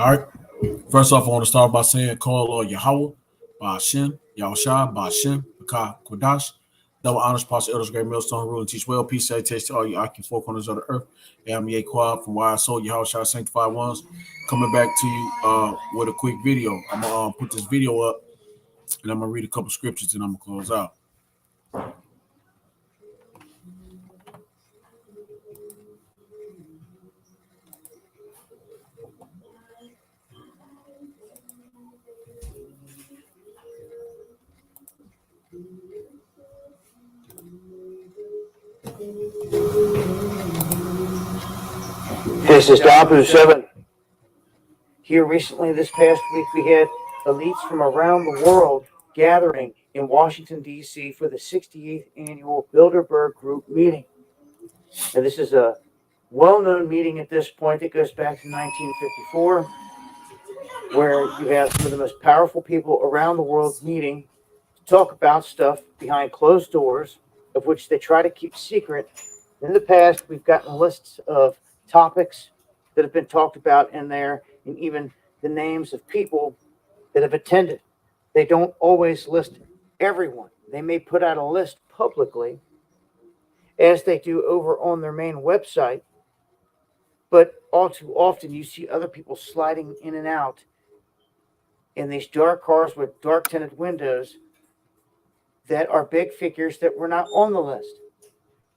All right. First off, I want to start by saying, call Yahweh, Ba'ashem, Yahushua, Ba'ashem, Bakah, Kodash, double honors, pastor, elders, great millstone, rule, and teach well. Peace, salutation to all you occupied four corners of the earth. And I'm Quad from Why I Soul, Yahushua, Sanctified Ones, coming back to you with a quick video. I'm going to put this video up, and I'm going to read a couple scriptures, and I'm going to close out. This is Dabu 7. Here recently, this past week, we had elites from around the world gathering in Washington, D.C. for the 68th annual Bilderberg Group meeting. Now, this is a well-known meeting at this point that goes back to 1954, where you have some of the most powerful people around the world meeting to talk about stuff behind closed doors, of which they try to keep secret. In the past, we've gotten lists of topics that have been talked about in there, and even the names of people that have attended. They don't always list everyone. They may put out a list publicly, as they do over on their main website, but all too often you see other people sliding in and out in these dark cars with dark tinted windows that are big figures that were not on the list.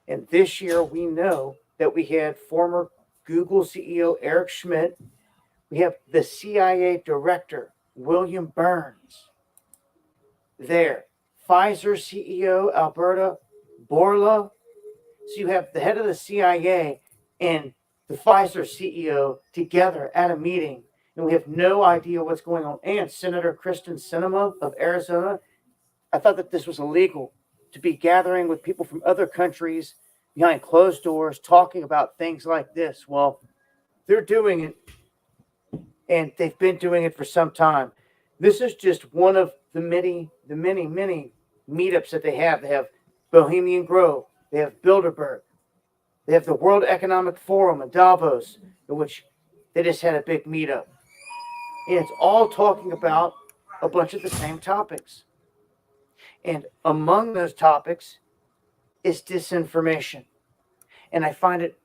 And this year we know that we had former Google CEO Eric Schmidt. We have the CIA director, William Burns, there. Pfizer CEO, Alberta Bourla. So you have the head of the CIA and the Pfizer CEO together at a meeting, and we have no idea what's going on. And Senator Kristen Sinema of Arizona, I thought that this was illegal to be gathering with people from other countries behind closed doors talking about things like this. Well, they're doing it, and they've been doing it for some time. This is just one of the many meetups that they have. They have Bohemian Grove. They have Bilderberg. They have the World Economic Forum in Davos, in which they just had a big meetup. And it's all talking about a bunch of the same topics. And among those topics is disinformation. And I find it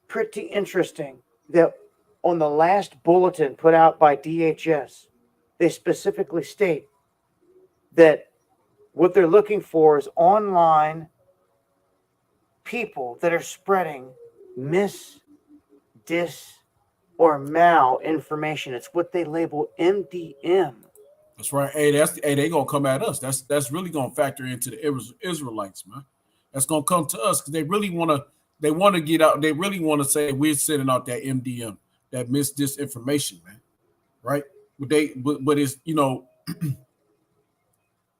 pretty interesting that on the last bulletin put out by DHS, they specifically state that what they're looking for is online people that are spreading dis, or mal-information. It's what they label MDM. That's right. Hey, they gonna come at us. That's really gonna factor into the Israelites, man. That's gonna come to us because they want to get out. They really want to say we're sending out that MDM, that disinformation, man. Right? But it's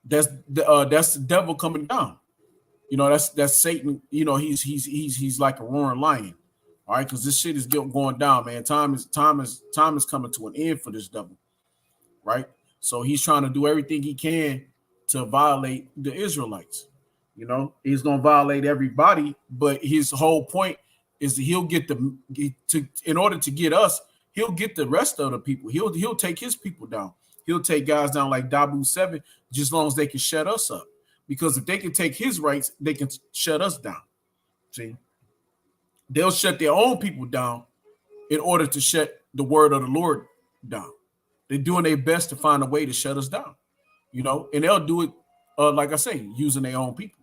that's the devil coming down. That's Satan. He's like a roaring lion. All right, because this shit is going down, man. Time is coming to an end for this devil, right? So he's trying to do everything he can to violate the Israelites. He's gonna violate everybody, but his whole point is that he'll get in order to get us, he'll get the rest of the people. He'll take his people down. He'll take guys down like Dabu 7, just as long as they can shut us up. Because if they can take his rights, they can shut us down. See? They'll shut their own people down in order to shut the word of the Lord down. They're doing their best to find a way to shut us down, and they'll do it, like I say, using their own people,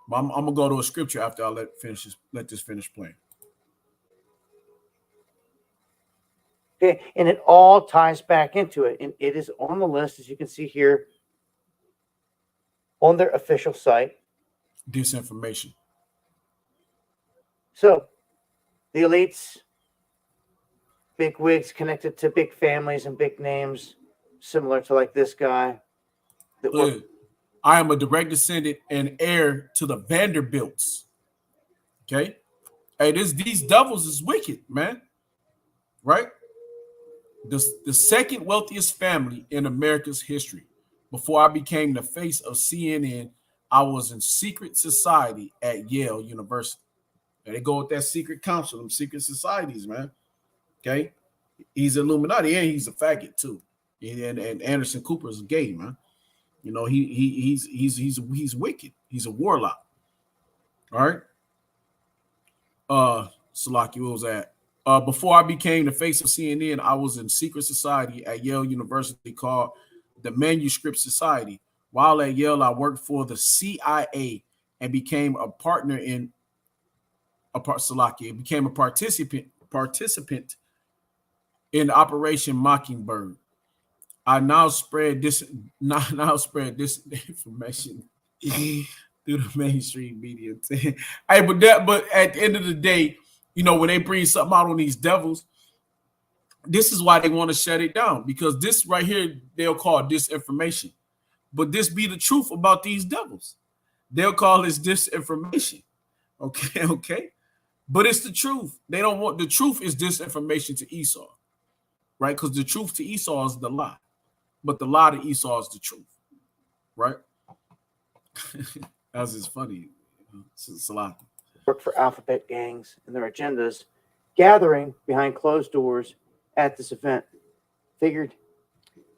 But I'm gonna go to a scripture after I let this finish playing. Okay, and it all ties back into it, and it is on the list, as you can see here, on their official site. Disinformation. So, the elites, big wigs connected to big families and big names, similar to like this guy. I am a direct descendant and heir to the Vanderbilts. Okay? Hey, these devils is wicked, man. Right? The second wealthiest family in America's history. Before I became the face of CNN, I was in secret society at Yale University. And they go with that secret counsel, them secret societies, man. Okay, he's Illuminati and he's a faggot too. And Anderson Cooper is gay, man. You know, he's wicked. He's a warlock. All right. Salaki, what was that? Before I became the face of CNN, I was in secret society at Yale University called the Manuscript Society. While at Yale, I worked for the CIA and became a partner in Salaki, became a participant in Operation Mockingbird. I now spread this information through the mainstream media. Hey, but at the end of the day, you know, when they bring something out on these devils, this is why they want to shut it down, because this right here they'll call disinformation, but this be the truth about these devils. They'll call this disinformation. Okay, but it's the truth. They don't want the truth is disinformation to Esau, right? Because the truth to Esau is the lie, but the lie to Esau is the truth, right? That's just funny. It's a lot. Work for alphabet gangs and their agendas, gathering behind closed doors at this event. Figured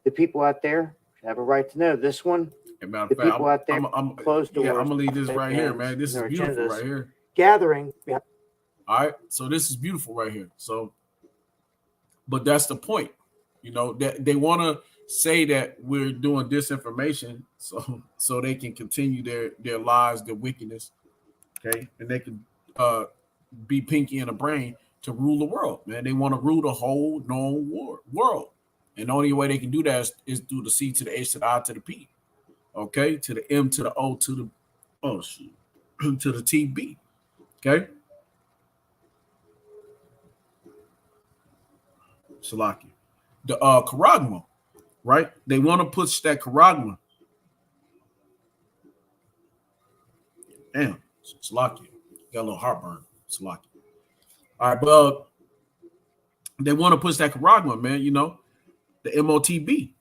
the people out there have a right to know. This one, the people out there, closed doors. Yeah, I'm gonna leave this right here, man. This is beautiful right here. Gathering behind. All right, so this is beautiful right here. So, but that's the point, you know, that they want to say that we're doing disinformation, so they can continue their lies, their wickedness, okay, and they can be pinky in the brain to rule the world, man. They want to rule the whole known world, and the only way they can do that is through the C to the H to the I to the P, okay, to the M to the O to the to the TB, okay. Salaki. The charagma, right? They want to push that charagma. Damn, Salaki. Got a little heartburn. Salaki. All right, but they want to push that charagma, man. You know, the MOTB.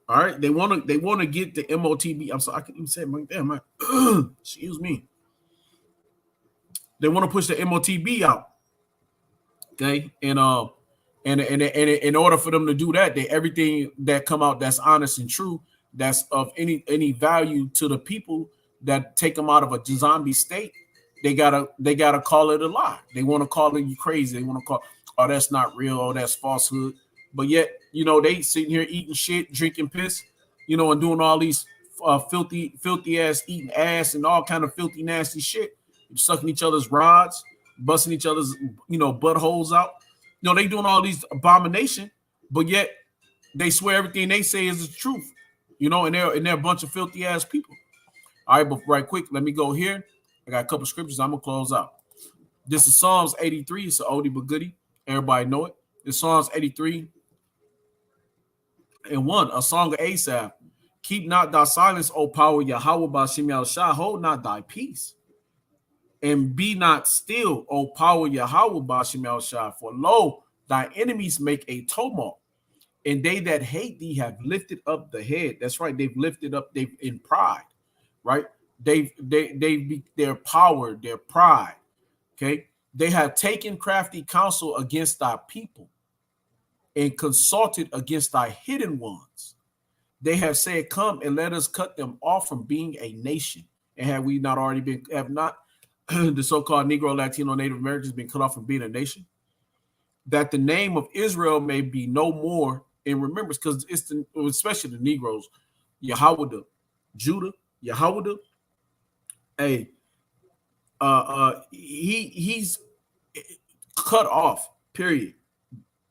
All right, they want to get the MOTB. I'm sorry, I can't even say it. Man. Damn, man. Excuse me. They want to push the MOTB out. Okay, and in order for them to do that, everything that come out that's honest and true, that's of any value to the people that take them out of a zombie state, they gotta call it a lie. They want to call it you crazy. They want to call, oh, that's not real, oh, that's falsehood. But yet, you know, they sitting here eating shit, drinking piss, you know, and doing all these filthy ass eating ass and all kind of filthy nasty shit, sucking each other's rods, busting each other's, you know, buttholes out. You know, they doing all these abomination, but yet they swear everything they say is the truth. You know, and they're a bunch of filthy ass people. All right, but right quick, let me go here. I got a couple scriptures. I'm gonna close out. This is Psalms 83. It's an oldie but goodie. Everybody know it. It's Psalms 83 and 1, a song of Asaph. Keep not thy silence, O power, Yahweh Bashim Yahushua. Hold not thy peace. And be not still, O power, Yahweh Bashim Yahushua. For lo, thy enemies make a tumult, and they that hate thee have lifted up the head. That's right. They've lifted up, they've in pride, right? Their power, their pride. Okay. They have taken crafty counsel against thy people and consulted against thy hidden ones. They have said, come and let us cut them off from being a nation. And have we not already been, have not the so-called Negro, Latino, Native Americans been cut off from being a nation? That the name of Israel may be no more in remembrance, because it's especially the Negroes, Yahweh, Judah, Yahweh. Hey, he's cut off, period.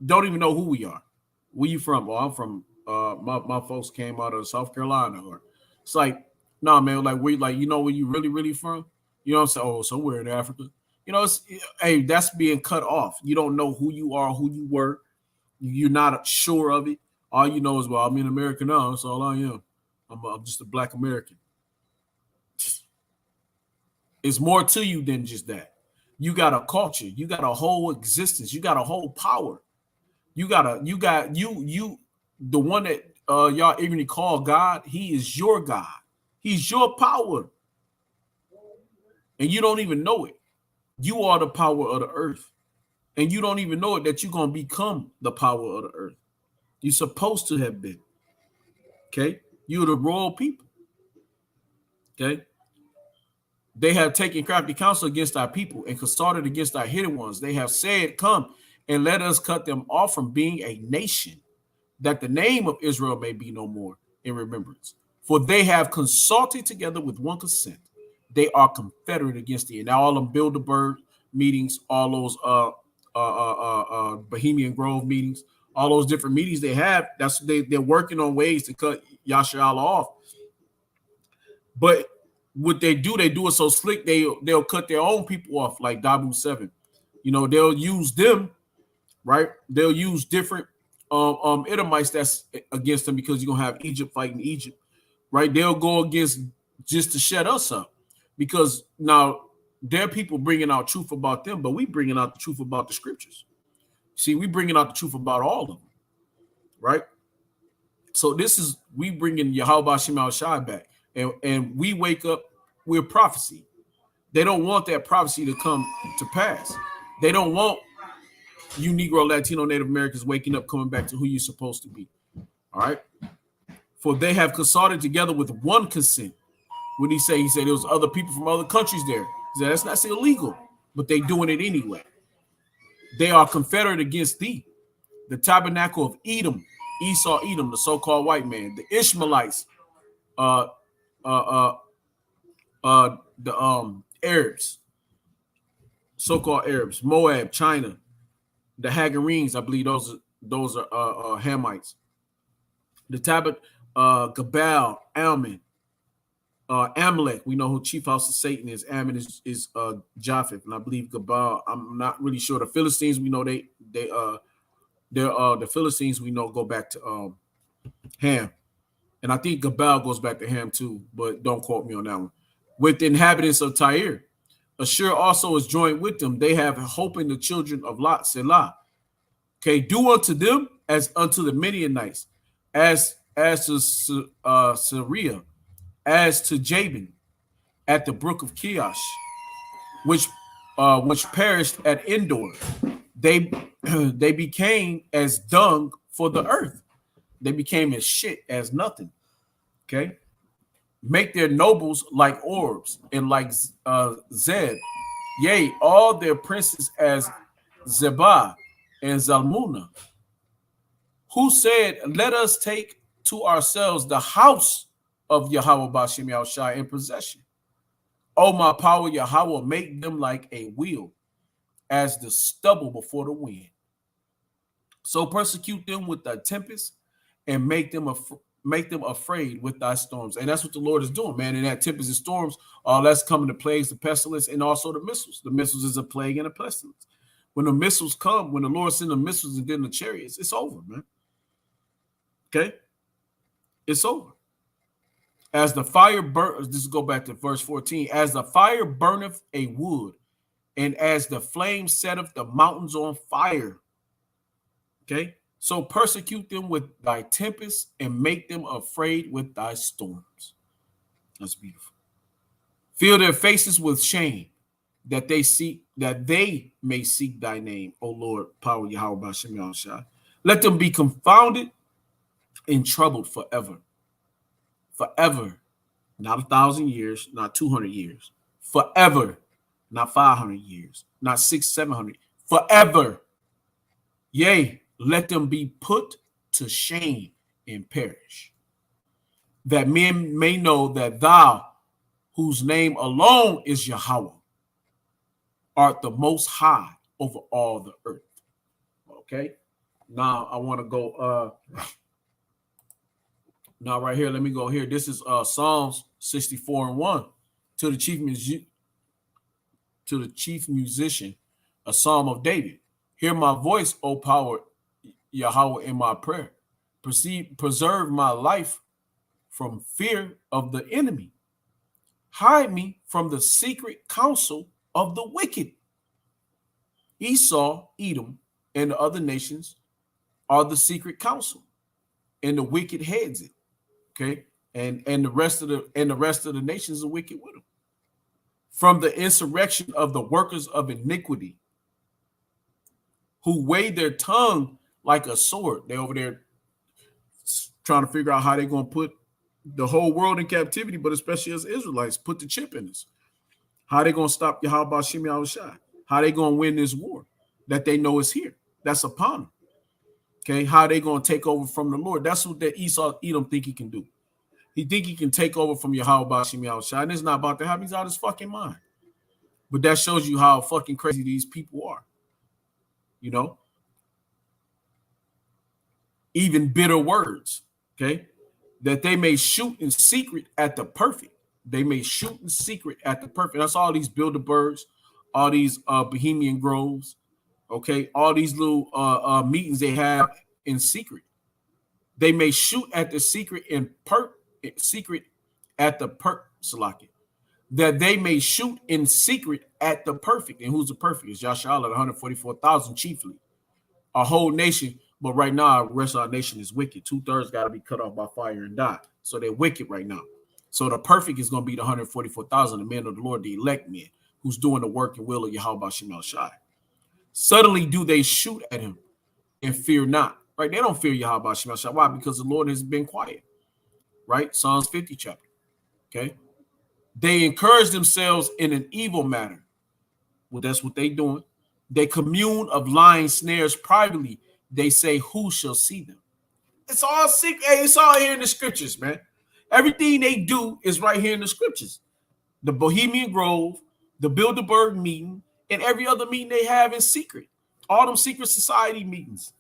Don't even know who we are. Where you from? Well, I'm from my folks came out of South Carolina. Or it's like, nah, man, like we like, you know where you really from? You know what I'm saying? Oh, somewhere in Africa. You know, hey, that's being cut off. You don't know who you are, who you were. You're not sure of it. All you know is, well, I'm in America now. That's all I am. I'm just a Black American. It's more to you than just that. You got a culture. You got a whole existence. You got a whole power. You the one that y'all even call God. He is your God. He's your power. And you don't even know it. You are the power of the earth. and you don't even know it, that you're going to become the power of the earth. You're supposed to have been. Okay? You're the royal people. Okay? They have taken crafty counsel against our people and consulted against our hidden ones. They have said, come and let us cut them off from being a nation, that the name of Israel may be no more in remembrance. For they have consulted together with one consent. They are confederate against thee. And now all them Bilderberg meetings, all those Bohemian Grove meetings, all those different meetings they have, they're working on ways to cut Yasharallah off. But what they do it so slick, they'll cut their own people off, like Dabu 7. You know, they'll use them, right? They'll use different Edomites that's against them, because you're gonna have Egypt fighting Egypt, right? They'll go against just to shut us up, because now there are people bringing out truth about them, but we bringing out the truth about the scriptures. See, we bringing out the truth about all of them, right? So we bringing Yahweh Shema Shai back, and we wake up with prophecy. They don't want that prophecy to come to pass. They don't want you Negro, Latino, Native Americans waking up, coming back to who you're supposed to be. All right. For they have consulted together with one consent. When he said there was other people from other countries there. He said, that's not illegal, but they doing it anyway. They are confederate against thee. The tabernacle of Edom, Esau, Edom, the so-called white man, the Ishmaelites, the Arabs, so-called Arabs, Moab, China, the Hagarenes, I believe those are Hamites. The Gabal, Alman, Amalek, we know who chief house of Satan is. Ammon is Japheth, and I believe Gabal. I'm not really sure. The Philistines, we know the Philistines we know go back to Ham, and I think Gabal goes back to Ham too, but don't quote me on that one. With the inhabitants of Tyre, Ashur also is joined with them. They have hope in the children of Lot, Selah. Okay, do unto them as unto the Midianites, as to Syria, as to Jabin at the brook of Kiosh, which perished at Endor. They became as dung for the earth. They became as shit, as nothing. Okay, make their nobles like orbs and like Zeb, yea, all their princes as Zebah and Zalmunna, who said, let us take to ourselves the house of Yahweh Bashem Yahushai in possession. Oh, my power, Yahweh, make them like a wheel, as the stubble before the wind. So persecute them with thy tempest, and make them afraid with thy storms. And that's what the Lord is doing, man. In that tempest and storms, all that's coming to plagues, the pestilence, and also the missiles. The missiles is a plague and a pestilence. When the missiles come, when the Lord sends the missiles and then the chariots, it's over, man. Okay? It's over. As the fire burns, this go back to verse 14. As the fire burneth a wood, and as the flame setteth the mountains on fire. Okay? So persecute them with thy tempest, and make them afraid with thy storms. That's beautiful. Fill their faces with shame, that they may seek thy name, O Lord, power Yahweh Bashem Yahushai. Let them be confounded and troubled forever. Forever, not 1,000 years, not 200 years. Forever, not 500 years, not 600, 700. Forever. Yea, let them be put to shame and perish, that men may know that thou, whose name alone is Yahweh, art the most high over all the earth. Okay, now I want to go now right here, let me go here. This is Psalms 64:1 to the chief musician, a psalm of David. Hear my voice, O power Yahweh, in my prayer. Preserve my life from fear of the enemy. Hide me from the secret counsel of the wicked. Esau, Edom, and the other nations are the secret counsel, and the wicked heads it. Okay, and the rest of the nations are wicked with them. From the insurrection of the workers of iniquity, who weigh their tongue like a sword. They over there trying to figure out how they're going to put the whole world in captivity, but especially as Israelites, put the chip in us. How they going to stop Yahweh Shem Yahushua? How they going to win this war that they know is here? That's upon them. Okay, how they going to take over from the Lord? That's what that Esau Edom think he can do. He think he can take over from Yahweh Shem Yahushua, and it's not about to happen. He's out of his fucking mind. But that shows you how fucking crazy these people are. You know? Even bitter words, okay? That they may shoot in secret at the perfect. They may shoot in secret at the perfect. That's all these Bilderbergs, all these Bohemian Groves, okay? All these little meetings they have in secret. They may shoot at the secret Salaki. That they may shoot in secret at the perfect. And who's the perfect? It's Yasha'Allah, 144,000 chiefly. Our whole nation, but right now, the rest of our nation is wicked. 2/3 got to be cut off by fire and die. So they're wicked right now. So the perfect is going to be the 144,000, the men of the Lord, the elect men, who's doing the work and will of Yahweh Shem Shai. Suddenly do they shoot at him and fear not. Right? They don't fear Yahweh Shem Shai. Why? Because the Lord has been quiet. Right? Psalms 50 chapter. Okay? They encourage themselves in an evil matter. Well, that's what they're doing. They commune of lying snares privately. They say, who shall see them? It's all secret. Hey, it's all here in the scriptures, man. Everything they do is right here in the scriptures. The Bohemian Grove, the Bilderberg meeting, and every other meeting they have in secret. All them secret society meetings.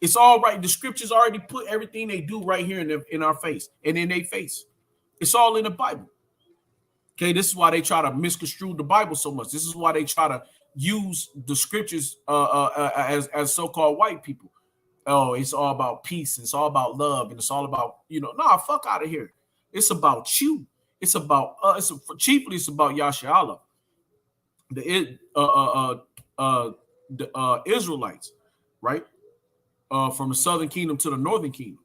It's all right. The scriptures already put everything they do right here in our face and in their face. It's all in the Bible. Okay, this is why they try to misconstrue the Bible so much. This is why they try to use the scriptures as so-called white people. Oh, it's all about peace. It's all about love. And it's all about, nah, fuck out of here. It's about you. It's about, chiefly it's about Yasha'Allah. The Israelites, right? From the southern kingdom to the northern kingdom.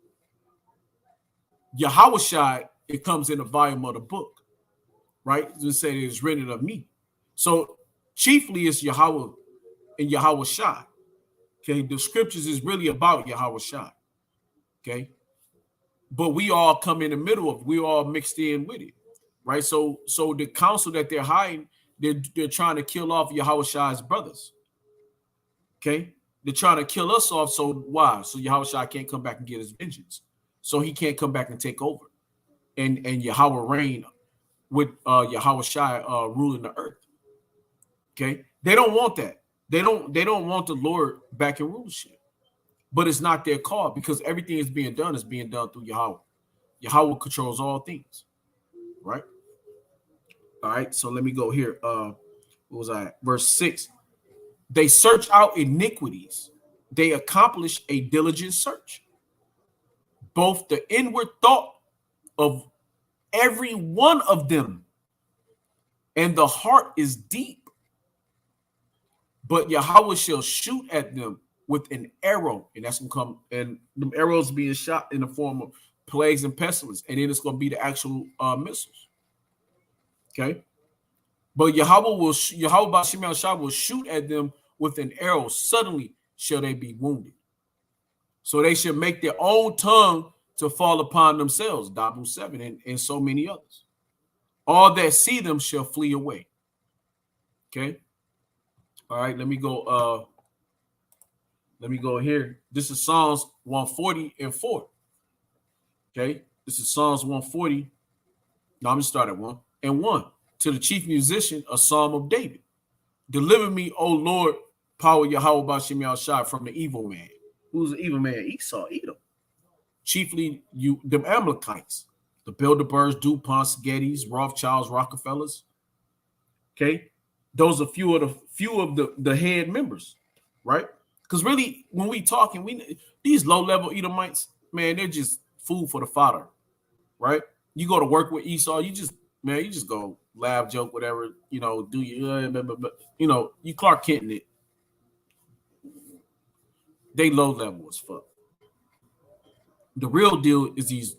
Yahushua, it comes in the volume of the book. Right? Just say it's written of me. So chiefly it's Yahweh and Yahweh Shai. Okay, the scriptures is really about Yahweh Shai. Okay, but we all come in the middle of it. We all mixed in with it, right? So the counsel that they're hiding, they're trying to kill off Yahweh Shai's brothers. Okay, they're trying to kill us off. So why? So Yahweh Shai can't come back and get his vengeance. So he can't come back and take over, and Yahweh reign with Yahweh Shai ruling the earth. Okay, they don't want that. They don't want the Lord back in rulership. But it's not their call because everything is being done through Yahweh. Yahweh controls all things. Right? All right, so let me go here. What was I at? Verse 6. They search out iniquities. They accomplish a diligent search. Both the inward thought of every one of them, and the heart is deep. But Yahweh shall shoot at them with an arrow, and that's gonna come, and the arrows being shot in the form of plagues and pestilence, and then it's gonna be the actual missiles. Okay, but Yahweh Bashim Shah will shoot at them with an arrow. Suddenly shall they be wounded. So they should make their own tongue to fall upon themselves, Dabu 7, and so many others. All that see them shall flee away. Okay. All right, let me go here. This is Psalms 140 and 4. Okay, this is Psalms 140. Now I'm gonna start at 1 and 1. To the chief musician, a psalm of David. Deliver me, O Lord, power Yahweh Bashim Yahshai, from the evil man. Who's the evil man? Esau, Edom. Chiefly the Amalekites, the Bilderbergs, DuPonts, Gettys, Rothschilds, Rockefellers. Okay, those are few of the head members, right? Because really, when we talking, these low-level Edomites, man, they're just food for the fodder, right? You go to work with Esau, you just go laugh, joke, whatever, do you Clark Kenton it. They low level as fuck. The real deal is these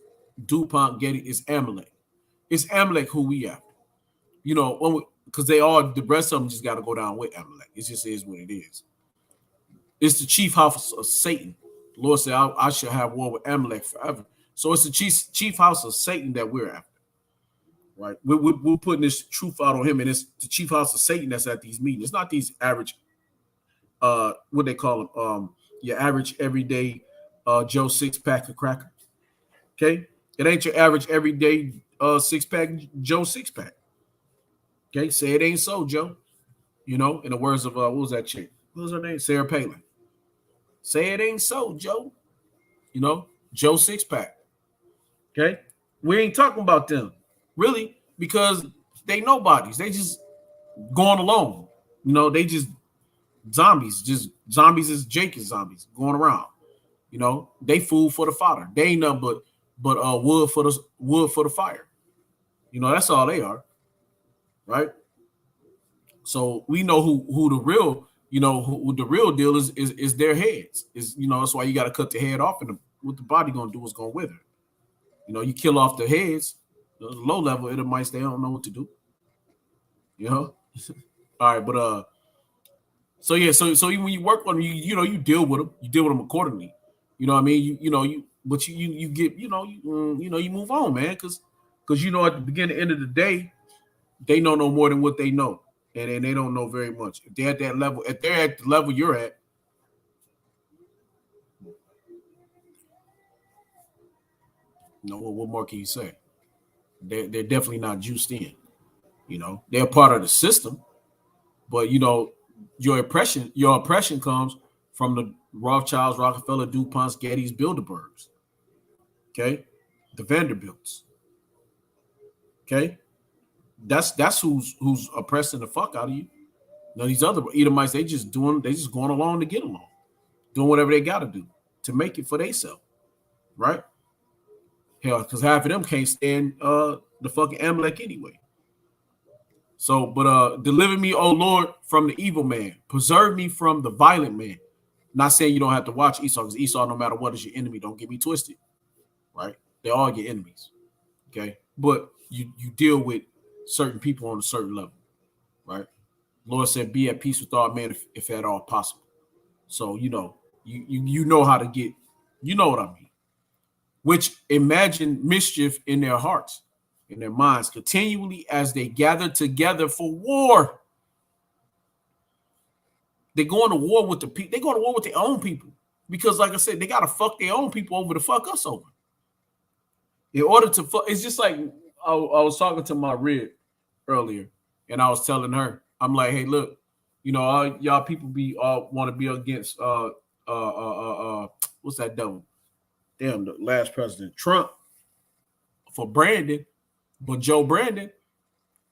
DuPont, Getty, is Amalek. It's Amalek who we after. Because the rest of them just got to go down with Amalek. It just is what it is. It's the chief house of Satan. The Lord said, I shall have war with Amalek forever. So it's the chief house of Satan that we're after. Right? We're putting this truth out on him, and it's the chief house of Satan that's at these meetings. It's not these average, what they call them, your average everyday Joe 6-pack of cracker. Okay? It ain't your average everyday 6-pack Joe 6-pack. Okay? Say it ain't so, Joe. You know, in the words of what was that chick? What was her name? Sarah Palin. Say it ain't so, Joe. You know, Joe 6-pack. Okay? We ain't talking about them, really, because they nobodies. They just going along. You know, they just zombies. Just zombies is Jake is zombies going around. You know, they food for the fodder. They ain't nothing but wood for the fire. You know, that's all they are. Right? So we know who the real, you know, who the real deal is their heads. Is, you know, that's why you got to cut the head off, and what the body gonna do is gonna wither. You know, you kill off the heads, the low level Edomites, they don't know what to do. You know? All right, but so yeah, so when you work on them, you know, you deal with them accordingly. You know what I mean? But you get, you move on, man, because you know, at the beginning, end of the day, they know no more than what they know. And they don't know very much. If they're at that level, if they're at the level you're at, you know, what more can you say? They're definitely not juiced in. You know, they're part of the system, but you know, your oppression comes from the Rothschilds, Rockefeller, DuPonts, Gettys, Bilderbergs. Okay, the Vanderbilts. Okay, that's who's oppressing the fuck out of you. Now these other Edomites, they just going along to get along, doing whatever they got to do to make it for themselves, right? Hell, because half of them can't stand the fucking Amalek anyway. So, but deliver me, O Lord, from the evil man. Preserve me from the violent man. Not saying you don't have to watch Esau, because Esau, no matter what, is your enemy. Don't get me twisted, right? They're all your enemies, okay? But you deal with certain people on a certain level, right? Lord said, be at peace with all men if at all possible. So, you know, you know how to get, you know what I mean. Which imagine mischief in their hearts, in their minds, continually as they gather together for war. They're going to war with the people. They're going to war with their own people. Because, like I said, they got to fuck their own people over to fuck us over. In order to fuck, it's just like I was talking to my rib earlier, and I was telling her, I'm like, hey, look, you know, all y'all people want to be against what's that devil? Damn, the last president, Trump, for Brandon, but Joe Brandon,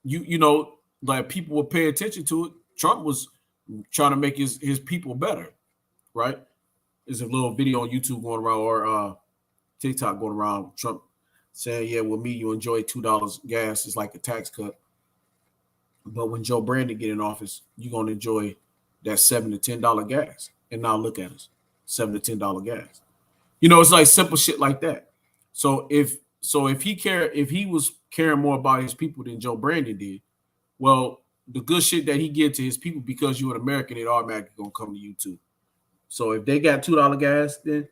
you know, like people will pay attention to it. Trump was trying to make his people better, right? There's a little video on YouTube going around, or TikTok going around, Trump saying, yeah, with me, you enjoy $2 gas. It's like a tax cut. But when Joe Brandon get in office, you're going to enjoy that $7 to $10 gas. And now look at us, $7 to $10 gas. You know, it's like simple shit like that. So if he was caring more about his people than Joe Brandon did, well, the good shit that he give to his people, because you're an American, it automatically gonna come to you too. So if they got $2 gas, then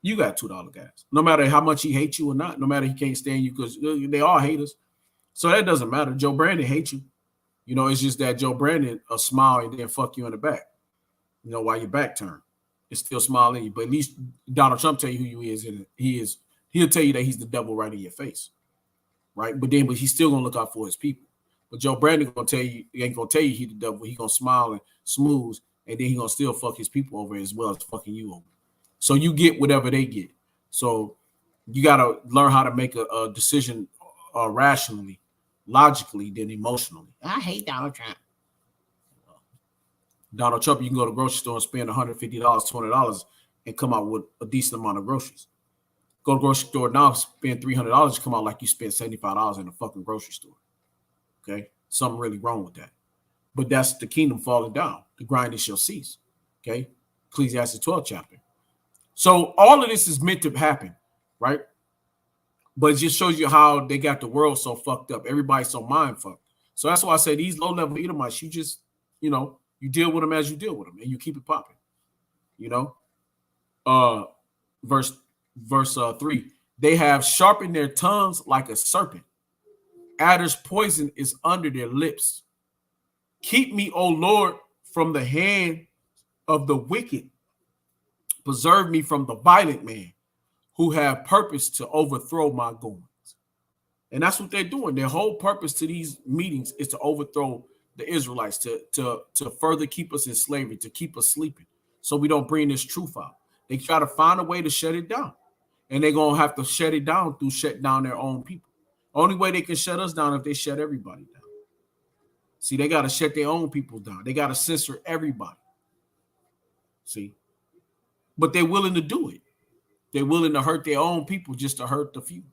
you got $2 gas. No matter how much he hates you or not, no matter he can't stand you, because they all hate us. So that doesn't matter. Joe Brandon hates you. You know, it's just that Joe Brandon a smile and then fuck you in the back. You know, while your back turned. It's still smiling you. But at least Donald Trump tell you who he is, and he'll tell you that he's the devil right in your face. Right? But he's still gonna look out for his people. But Joe Brandon gonna tell you, he ain't gonna tell you he's the devil. He gonna smile and smooth, and then he gonna still fuck his people over as well as fucking you over. So you get whatever they get. So you gotta learn how to make a decision rationally, logically, than emotionally. I hate Donald Trump. Donald Trump, you can go to the grocery store and spend $150, $200, and come out with a decent amount of groceries. Go to the grocery store now, spend $300, come out like you spent $75 in a fucking grocery store. Okay, something really wrong with that. But that's the kingdom falling down. The grinding shall cease. Okay, Ecclesiastes 12 chapter. So all of this is meant to happen, right? But it just shows you how they got the world so fucked up. Everybody's so mind fucked. So that's why I say these low level Edomites, you just, you know, you deal with them as you deal with them, and you keep it popping. You know, verse 3. They have sharpened their tongues like a serpent. Adder's poison is under their lips. Keep me, O Lord, from the hand of the wicked. Preserve me from the violent man who have purpose to overthrow my goings. And that's what they're doing. Their whole purpose to these meetings is to overthrow the Israelites, to further keep us in slavery, to keep us sleeping, so we don't bring this truth out. They try to find a way to shut it down. And they're going to have to shut it down through shut down their own people. Only way they can shut us down if they shut everybody down. See, they got to shut their own people down. They got to censor everybody. See? But they're willing to do it. They're willing to hurt their own people just to hurt the few.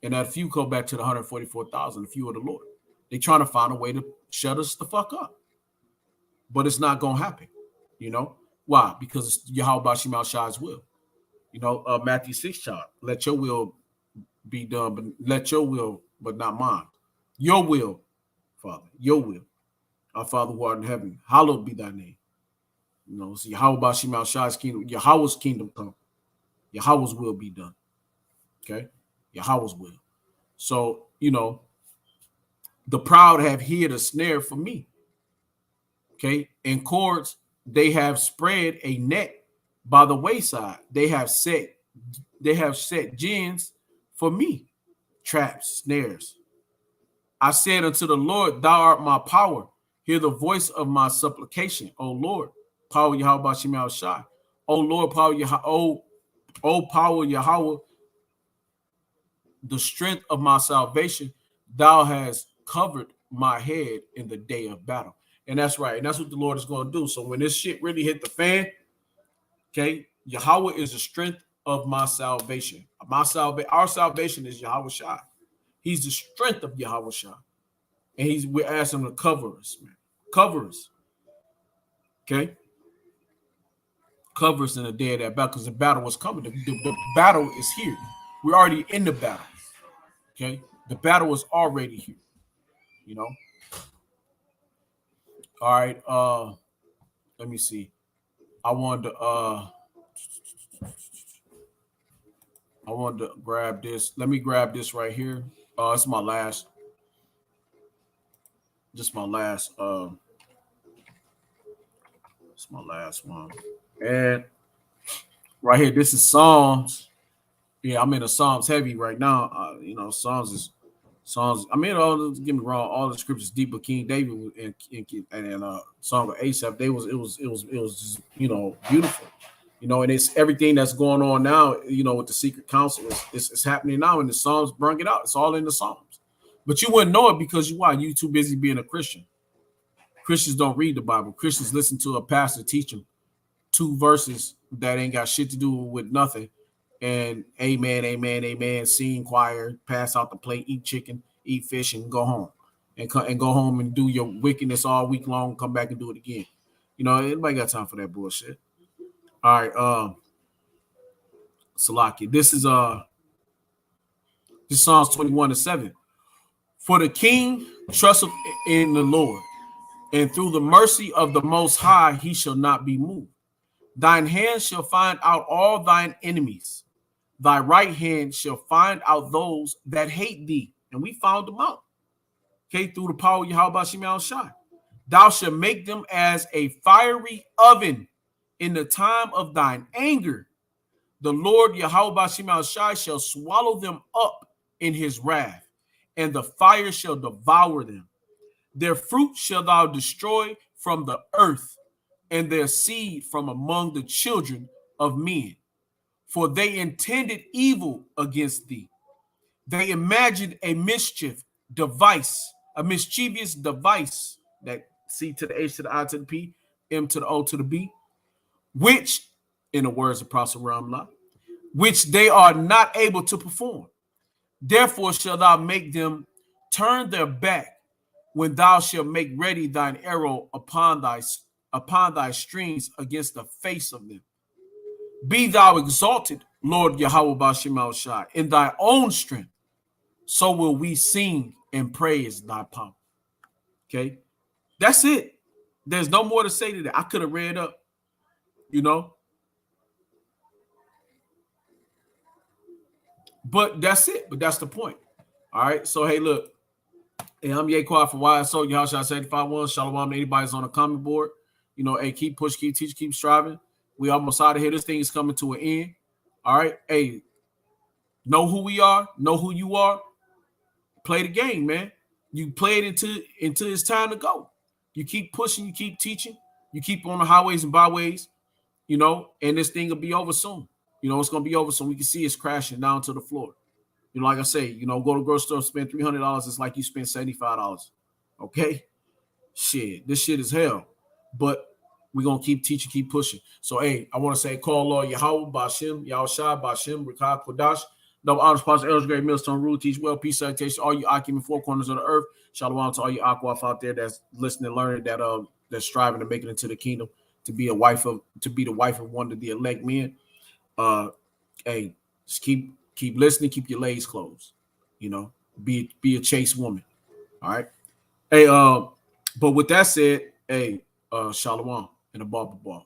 And that few go back to the 144,000, the few of the Lord. They're trying to find a way to shut us the fuck up. But it's not going to happen. You know? Why? Because it's Yahweh Bashim Al-Shai's will. You know, Matthew 6 child, let your will be done, but let your will, but not mine. Your will, Father, your will. Our Father who art in heaven, hallowed be thy name. You know, see, Yahweh Bashim Al-Shai's kingdom, Yahweh's kingdom come. Yahweh's will be done. Okay? Yahweh's will. So, you know, the proud have hid a snare for me. Okay? In cords, they have spread a net by the wayside. They have set gins for me, traps, snares. I said unto the Lord, thou art my power. Hear the voice of my supplication, O Lord. Power Yahweh Shemel Shai. O Lord, power Yahweh, O power Yahweh, the strength of my salvation. Thou hast covered my head in the day of battle. And that's right. And that's what the Lord is going to do. So when this shit really hit the fan, okay, Yahweh is the strength of my salvation. Our salvation is Yahweh Shai. He's the strength of Yahweh Shai. And we're asking him to cover us, man. Cover us. Okay? Cover us in the day of that battle, because the battle was coming. The battle is here. We're already in the battle. Okay? The battle is already here. You know? All right. Let me see. I wanted to grab this. Let me grab this right here. It's my last. Just my last. It's my last one. And right here, this is Psalms. Yeah, I'm in a Psalms heavy right now. You know, Psalms. I mean, don't get me wrong. All the scriptures deep, but King David and Song of Asaph, it was just, you know, beautiful. You know, and it's everything that's going on now, you know, with the secret counsel. It's happening now, and the Psalms bring it out. It's all in the Psalms. But you wouldn't know it because you too busy being a Christian. Christians don't read the Bible. Christians listen to a pastor teach them 2 verses that ain't got shit to do with nothing. And amen, amen, amen, sing choir, pass out the plate, eat chicken, eat fish, and go home. And go home and do your wickedness all week long, come back and do it again. You know, anybody got time for that bullshit. All right, Salaki. This is Psalms 21:7. For the king trusteth in the Lord, and through the mercy of the Most High he shall not be moved. Thine hand shall find out all thine enemies. Thy right hand shall find out those that hate thee. And we found them out. Okay, through the power of Yahweh Shemel Shai. Thou shalt make them as a fiery oven in the time of thine anger. The Lord Yahweh Shemel Shai shall swallow them up in his wrath, and the fire shall devour them. Their fruit shall thou destroy from the earth, and their seed from among the children of men. For they intended evil against thee. They imagined a mischievous device, that C to the H to the I to the P, M to the O to the B, which, in the words of Prophet Ramla, which they are not able to perform. Therefore shall thou make them turn their back when thou shalt make ready thine arrow upon thy strings against the face of them. Be thou exalted, Lord Yahweh Bashim Shai, in thy own strength. So will we sing and praise thy power. Okay, that's it. There's no more to say to that. I could have read up you know. But that's it. But that's the point. All right. So hey, look, hey, I'm Yaquad for YSO. Y'all shall 751. Shalom to anybody's on the comment board. You know, hey, keep pushing, keep teaching, keep striving. We almost out of here. This thing is coming to an end. All right. Hey, know who we are, know who you are. Play the game, man. You play it until it's time to go. You keep pushing, you keep teaching, you keep on the highways and byways, you know, and this thing will be over soon. You know, it's gonna be over soon. We can see it's crashing down to the floor. You know, like I say, you know, go to the grocery store, spend $300. It's like you spend $75. Okay, shit, this shit is hell. But we're gonna keep teaching, keep pushing. So hey, I want to say call Lord Yahweh, Bashim, Yahushua, Bashim, Rikah, Kodash. Double honors, sponsor, elders, great millstone, rule, teach well, peace, salutation, all you Akim in four corners of the earth. Shalom to all you Aquaf out there that's listening, learning, that's striving to make it into the kingdom, to be the wife of one of the elect men. Hey, just keep listening, keep your legs closed. You know, be a chaste woman. All right. Hey, but with that said, hey, shalom and a barber ball.